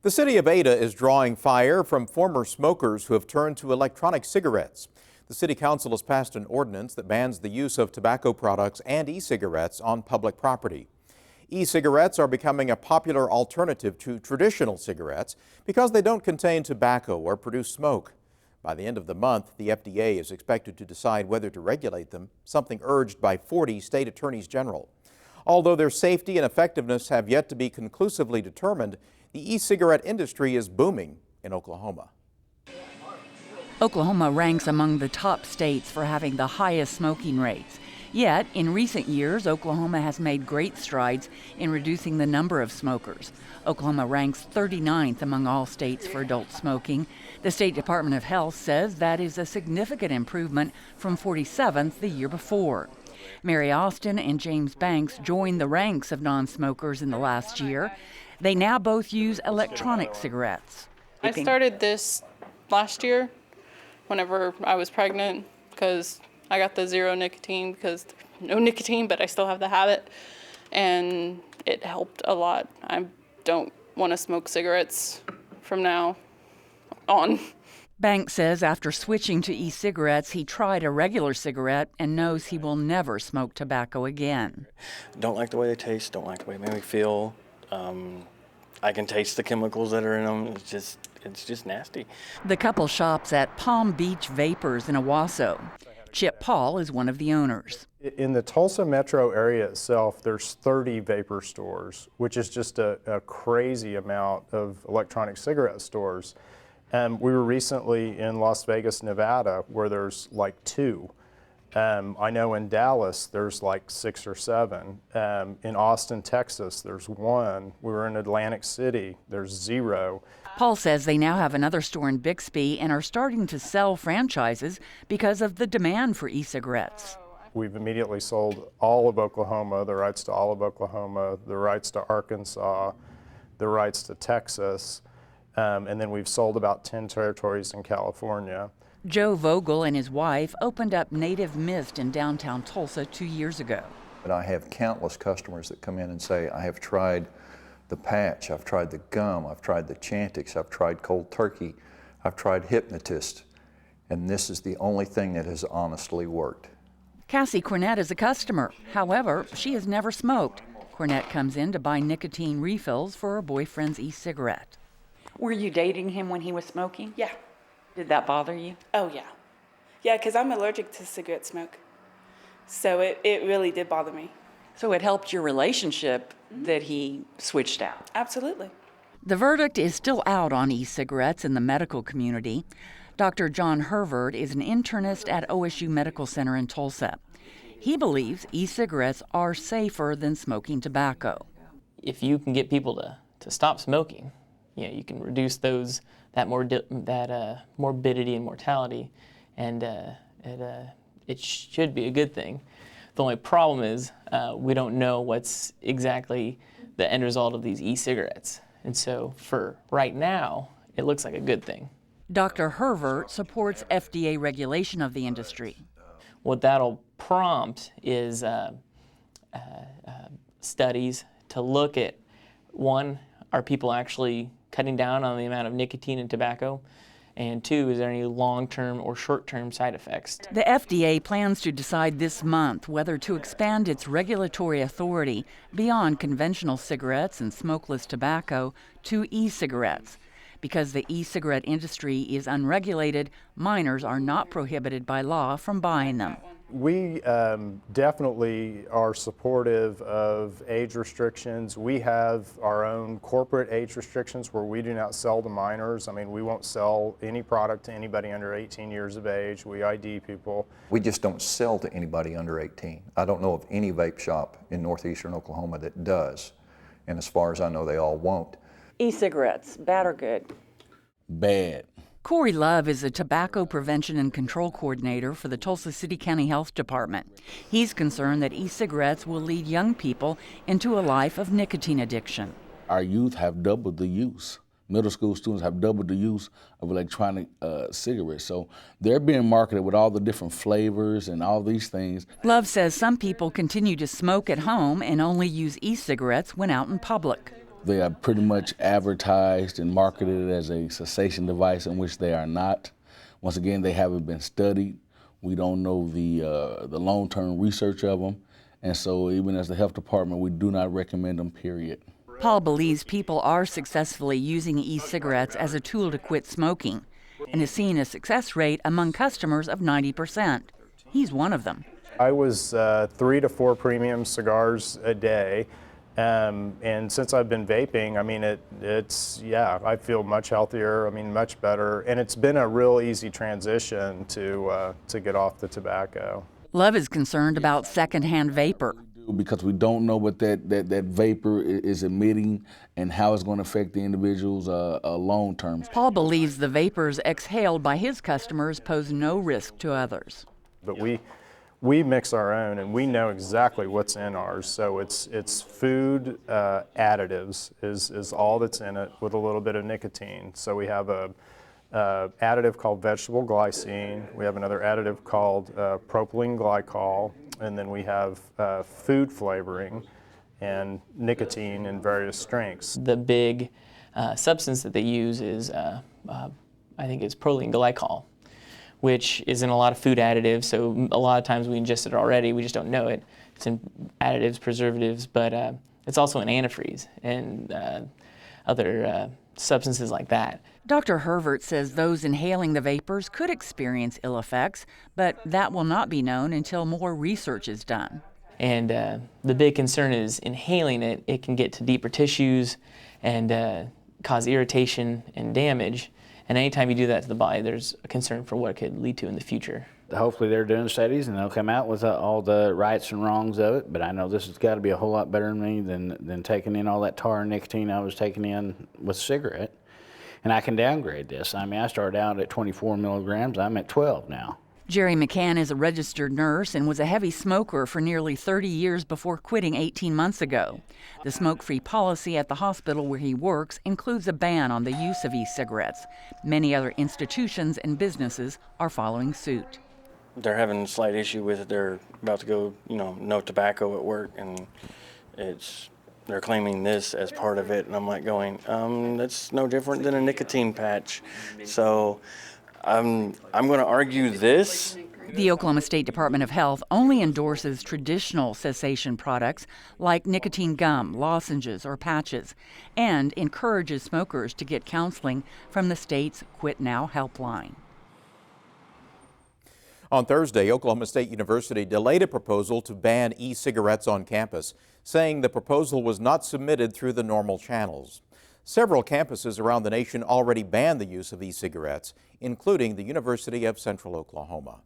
The city of Ada is drawing fire from former smokers who have turned to electronic cigarettes. The city council has passed an ordinance that bans the use of tobacco products and e-cigarettes on public property. E-cigarettes are becoming a popular alternative to traditional cigarettes because they don't contain tobacco or produce smoke. By the end of the month, the FDA is expected to decide whether to regulate them, something urged by 40 state attorneys general. Although their safety and effectiveness have yet to be conclusively determined, the e-cigarette industry is booming in Oklahoma. Oklahoma ranks among the top states for having the highest smoking rates. Yet, in recent years, Oklahoma has made great strides in reducing the number of smokers. Oklahoma ranks 39th among all states for adult smoking. The State Department of Health says that is a significant improvement from 47th the year before. Mary Austin and James Banks joined the ranks of non-smokers in the last year. They now both use electronic cigarettes. I started this last year whenever I was pregnant because I got the zero nicotine because no nicotine, but I still have the habit, and it helped a lot. I don't want to smoke cigarettes from now on. Banks says after switching to e-cigarettes, he tried a regular cigarette and knows he will never smoke tobacco again. Don't like the way they taste, don't like the way they make me feel. I can taste the chemicals that are in them. It's just nasty. The couple shops at Palm Beach Vapors in Owasso. Chip Paul is one of the owners. In the Tulsa metro area itself, there's 30 vapor stores, which is just a crazy amount of electronic cigarette stores. We were recently in Las Vegas, Nevada, where there's like 2. I know in Dallas, there's like 6 or 7. In Austin, Texas, there's 1. We were in Atlantic City, there's 0. Paul says they now have another store in Bixby and are starting to sell franchises because of the demand for e-cigarettes. We've immediately sold all of Oklahoma, the rights to all of Oklahoma, the rights to Arkansas, the rights to Texas, and then we've sold about 10 territories in California. Joe Vogel and his wife opened up Native Mist in downtown Tulsa 2 years ago. But I have countless customers that come in and say, I have tried the patch, I've tried the gum, I've tried the Chantix, I've tried cold turkey, I've tried Hypnotist, and this is the only thing that has honestly worked. Cassie Cornett is a customer. However, she has never smoked. Cornett comes in to buy nicotine refills for her boyfriend's e-cigarette. Were you dating him when he was smoking? Yeah. Did that bother you? Oh, yeah. Yeah, because I'm allergic to cigarette smoke. So it really did bother me. So it helped your relationship that he switched out? Absolutely. The verdict is still out on e-cigarettes in the medical community. Dr. John Hervert is an internist at OSU Medical Center in Tulsa. He believes e-cigarettes are safer than smoking tobacco. If you can get people to stop smoking, you can reduce that morbidity and mortality, and it should be a good thing. The only problem is we don't know what's exactly the end result of these e-cigarettes, and so for right now, it looks like a good thing. Dr. Hervert supports FDA regulation of the industry. What that'll prompt is studies to look at, one, are people actually cutting down on the amount of nicotine and tobacco? And 2, is there any long-term or short-term side effects? The FDA plans to decide this month whether to expand its regulatory authority beyond conventional cigarettes and smokeless tobacco to e-cigarettes. Because the e-cigarette industry is unregulated, minors are not prohibited by law from buying them. We definitely are supportive of age restrictions. We have our own corporate age restrictions where we do not sell to minors. I mean, we won't sell any product to anybody under 18 years of age. We ID people. We just don't sell to anybody under 18. I don't know of any vape shop in northeastern Oklahoma that does, and as far as I know, they all won't. E-cigarettes, bad or good? Bad. Corey Love is a tobacco prevention and control coordinator for the Tulsa City County Health Department. He's concerned that e-cigarettes will lead young people into a life of nicotine addiction. Our youth have doubled the use. Middle school students have doubled the use of electronic cigarettes. So they're being marketed with all the different flavors and all these things. Love says some people continue to smoke at home and only use e-cigarettes when out in public. They are pretty much advertised and marketed as a cessation device, in which they are not. Once again, they haven't been studied. We don't know the long-term research of them. And so even as the health department, we do not recommend them, period. Paul believes people are successfully using e-cigarettes as a tool to quit smoking and has seen a success rate among customers of 90%. He's one of them. I was 3 to 4 premium cigars a day. And since I've been vaping, I mean, I feel much healthier, I mean, much better. And it's been a real easy transition to get off the tobacco. Love is concerned about secondhand vapor. Because we don't know what that vapor is emitting and how it's going to affect the individuals long term. Paul believes the vapors exhaled by his customers pose no risk to others. But we mix our own, and we know exactly what's in ours. So it's food additives is all that's in it, with a little bit of nicotine. So we have a additive called vegetable glycine. We have another additive called propylene glycol, and then we have food flavoring and nicotine in various strengths. The big substance that they use is, I think it's propylene glycol, which is in a lot of food additives. So a lot of times we ingest it already, we just don't know it. It's in additives, preservatives, but it's also in antifreeze and other substances like that. Dr. Hervert says those inhaling the vapors could experience ill effects, but that will not be known until more research is done. And the big concern is inhaling it, it can get to deeper tissues and cause irritation and damage. And anytime you do that to the body, there's a concern for what it could lead to in the future. Hopefully they're doing studies and they'll come out with all the rights and wrongs of it, but I know this has got to be a whole lot better than me than taking in all that tar and nicotine I was taking in with a cigarette. And I can downgrade this. I mean, I started out at 24 milligrams, I'm at 12 now. Jerry McCann is a registered nurse and was a heavy smoker for nearly 30 years before quitting 18 months ago. The smoke-free policy at the hospital where he works includes a ban on the use of e-cigarettes. Many other institutions and businesses are following suit. They're having a slight issue with it. They're about to go, no tobacco at work, and they're claiming this as part of it, and I'm like going, that's no different than a nicotine patch. So I'm going to argue this. The Oklahoma State Department of Health only endorses traditional cessation products like nicotine gum, lozenges, or patches, and encourages smokers to get counseling from the state's Quit Now helpline. On Thursday, Oklahoma State University delayed a proposal to ban e-cigarettes on campus, saying the proposal was not submitted through the normal channels. Several campuses around the nation already banned the use of e-cigarettes, including the University of Central Oklahoma.